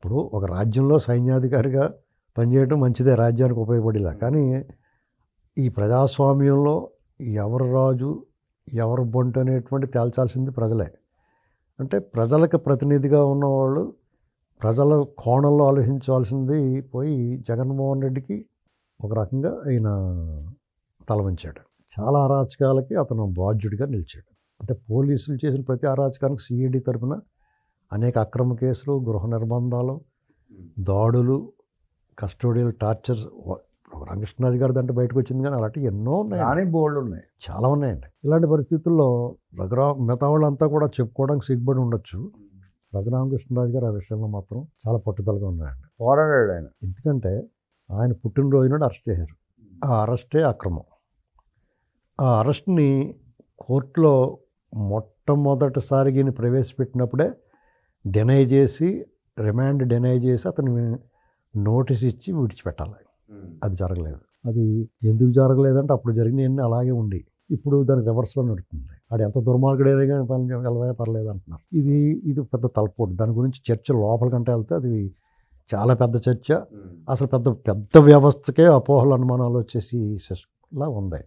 ఇప్పుడు ఒక రాజ్యంలో సైన్యాధికారిగా పనిచేయడం మంచిదే, రాజ్యానికి ఉపయోగపడేలా. కానీ ఈ ప్రజాస్వామ్యంలో ఎవరు రాజు ఎవరు బొంటు అనేటువంటి తేల్చాల్సింది ప్రజలే. అంటే ప్రజలకు ప్రతినిధిగా ఉన్నవాళ్ళు ప్రజల కోణంలో ఆలోచించాల్సింది పోయి జగన్మోహన్ రెడ్డికి ఒక రకంగా ఆయన తలవంచాడు. చాలా అరాచకాలకి అతను బాధ్యుడిగా నిలిచాడు. అంటే పోలీసులు చేసిన ప్రతి అరాచకానికి సిఐడి తరఫున అనేక అక్రమ కేసులు, గృహ నిర్బంధాలు, దాడులు, కస్టోడియల్ టార్చర్స్. రామకృష్ణరాజు గారి దాంట్లో బయటకు వచ్చింది, కానీ అలాంటివి ఎన్నో ఉన్నాయి, బోల్డ్ ఉన్నాయి, చాలా ఉన్నాయండి. ఇలాంటి పరిస్థితుల్లో మిగతా వాళ్ళంతా కూడా చెప్పుకోవడానికి సిగ్గుపడి ఉండొచ్చు. రఘురామకృష్ణరాజు గారు ఆ విషయంలో మాత్రం చాలా పట్టుదలగా ఉన్నాయండి, పోరాడాడు ఆయన. ఎందుకంటే ఆయన పుట్టినరోజు నాడు అరెస్ట్ చేశారు. ఆ అరెస్టే అక్రమం. ఆ అరెస్ట్ని కోర్టులో మొట్టమొదటిసారి ప్రవేశపెట్టినప్పుడే డినై చేసి, రిమాండ్ డినై చేసి అతను నోటీస్ ఇచ్చి విడిచిపెట్టాలి. అది జరగలేదు. అది ఎందుకు జరగలేదంటే అప్పుడు జరిగినవన్నీ అలాగే ఉండి ఇప్పుడు దాని రివర్స్లో నడుస్తుంది. ఆడు ఎంత దుర్మార్గుడేదే కానీ వెళ్ళవే పర్లేదు అంటున్నారు. ఇది పెద్ద తలపోటు. దాని గురించి చర్చ లోపల కంటే వెళ్తే అది చాలా పెద్ద చర్చ. అసలు పెద్ద వ్యవస్థకే అపోహలు, అనుమానాలు వచ్చేసి లా ఉంది.